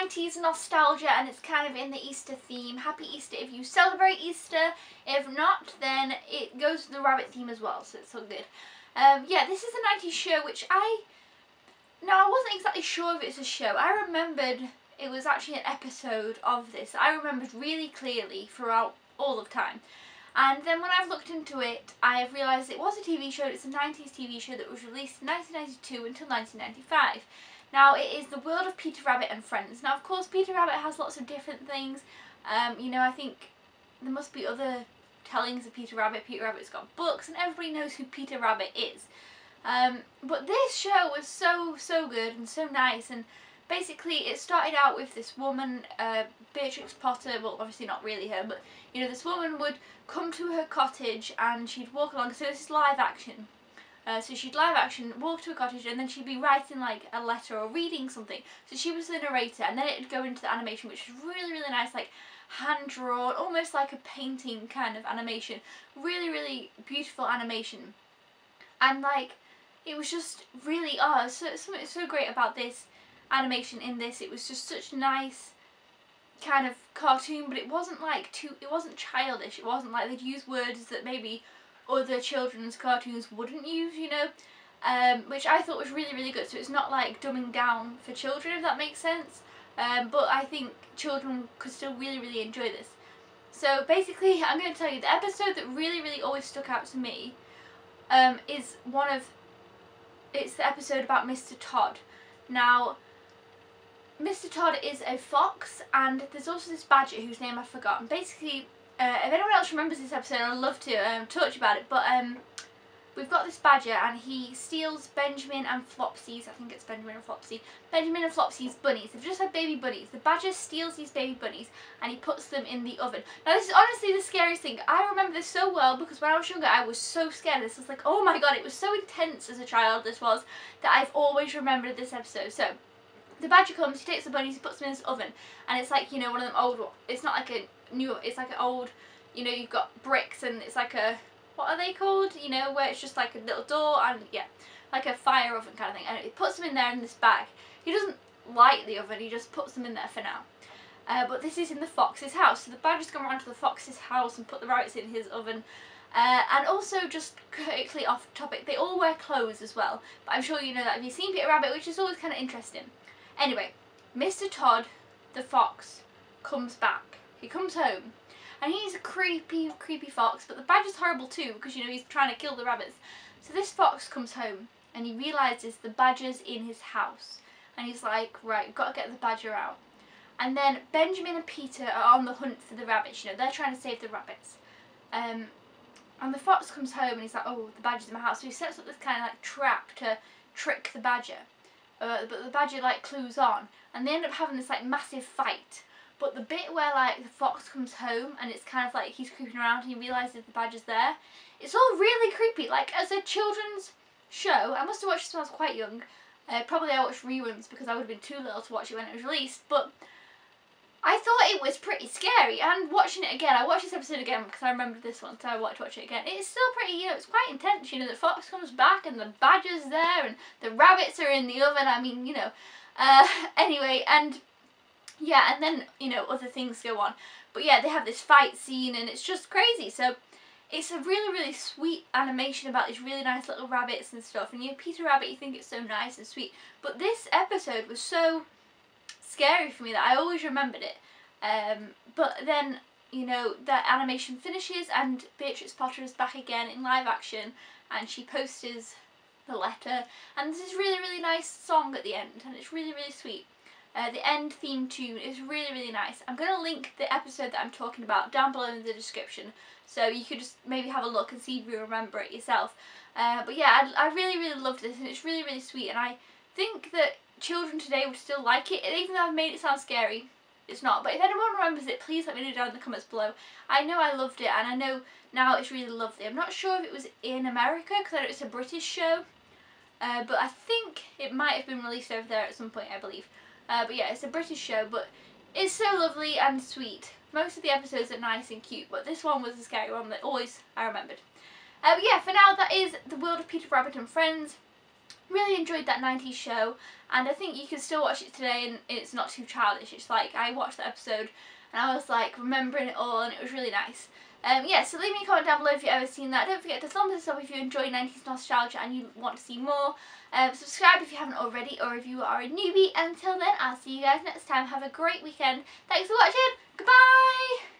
90s nostalgia and it's kind of in the Easter theme. Happy Easter if you celebrate Easter. If not, then it goes to the rabbit theme as well, so it's all good. Yeah, this is a 90s show which I wasn't exactly sure if it's a show. I remembered it was actually an episode of this. I remembered really clearly throughout all of time. And then when I've looked into it, I have realised it was a TV show. It's a 90s TV show that was released in 1992 until 1995. Now, it is the world of Peter Rabbit and Friends. Now, of course, Peter Rabbit has lots of different things. You know, I think there must be other tellings of Peter Rabbit. Peter Rabbit's got books, and everybody knows who Peter Rabbit is. But this show was so good and so nice, and basically it started out with this woman, Beatrix Potter, well obviously not really her, but you know, this woman would come to her cottage and she'd walk along, so this is live action. So she'd live action, walk to a cottage, and then she'd be writing like a letter or reading something. So she was the narrator, and then it'd go into the animation, which was really nice, like hand drawn, almost like a painting kind of animation. Really beautiful animation. And like, it was just really, something so great about this animation in this. It was just such nice kind of cartoon, but it wasn't like it wasn't childish. It wasn't like they'd use words that maybe other children's cartoons wouldn't use, you know, which I thought was really good. So it's not like dumbing down for children, if that makes sense, but I think children could still really enjoy this. So basically, I'm going to tell you the episode that really always stuck out to me is it's the episode about Mr Tod. Now, Mr Tod is a fox, and there's also this badger whose name I've forgotten. Basically, if anyone else remembers this episode, I'd love to talk to you about it, but we've got this badger and he steals Benjamin and Flopsy's, I think it's Benjamin and Flopsy, Benjamin and Flopsy's bunnies. They've just had baby bunnies. The badger steals these baby bunnies and he puts them in the oven. Now this is honestly the scariest thing. I remember this so well because when I was younger I was so scared of this. I was like, oh my god, it was so intense as a child, this was, that I've always remembered this episode. So the badger comes, he takes the bunnies, he puts them in his oven, and it's like, you know, one of them old, it's not like a new, it's like an old, you know, you've got bricks and it's like a, what are they called, you know, where it's just like a little door, and yeah, like a fire oven kind of thing, and he puts them in there in this bag. He doesn't light the oven, he just puts them in there for now. But this is in the fox's house, so the badger's gone around to the fox's house and put the rabbits in his oven. And also, just quickly off topic, they all wear clothes as well, but I'm sure you know that if you've seen Peter Rabbit, which is always kind of interesting. Anyway, Mr Tod, the fox, comes back. He comes home, and he's a creepy fox, but the badger's horrible too, because, you know, he's trying to kill the rabbits. So this fox comes home, and he realises the badger's in his house, and he's like, right, we've got to get the badger out. And then Benjamin and Peter are on the hunt for the rabbits, you know, they're trying to save the rabbits. And the fox comes home, and he's like, oh, the badger's in my house, so he sets up this kind of like trap to trick the badger. But the badger like clues on, and they end up having this like massive fight. But the bit where like the fox comes home and it's kind of like he's creeping around and he realises the badger's there, it's all really creepy. Like, as a children's show, I must have watched this when I was quite young. Probably I watched reruns because I would have been too little to watch it when it was released, but I thought it was pretty scary. And watching it again, I watched this episode again because I remembered this one, so I wanted to watch it again. It's still pretty, you know, it's quite intense. You know, the fox comes back and the badger's there and the rabbits are in the oven. I mean, you know, anyway, and yeah, and then, you know, other things go on. But yeah, they have this fight scene and it's just crazy. So it's a really sweet animation about these really nice little rabbits and stuff. And you know, Peter Rabbit, you think it's so nice and sweet. But this episode was so scary for me that I always remembered it. But then, you know, that animation finishes and Beatrix Potter is back again in live action, and she posts the letter, and there's this really nice song at the end, and it's really sweet. The end theme tune is really nice. I'm going to link the episode that I'm talking about down below in the description, so you could just maybe have a look and see if you remember it yourself. But yeah, I really loved this, and it's really sweet, and I think that children today would still like it, even though I've made it sound scary. It's not, but if anyone remembers it, please let me know down in the comments below. I know I loved it, and I know now it's really lovely. I'm not sure if it was in America, because I know it's a British show, but I think it might have been released over there at some point, I believe. But yeah, it's a British show, but it's so lovely and sweet. Most of the episodes are nice and cute, but this one was a scary one that always I remembered. But yeah, for now, that is the world of Peter Rabbit and Friends. Really enjoyed that 90s show, and I think you can still watch it today and it's not too childish. It's like, I watched the episode and I was like remembering it all, and it was really nice. Yeah, so leave me a comment down below if you've ever seen that. Don't forget to thumbs this up if you enjoy 90s nostalgia and you want to see more. Subscribe if you haven't already, or if you are a newbie. Until then, I'll see you guys next time. Have a great weekend. Thanks for watching. Goodbye!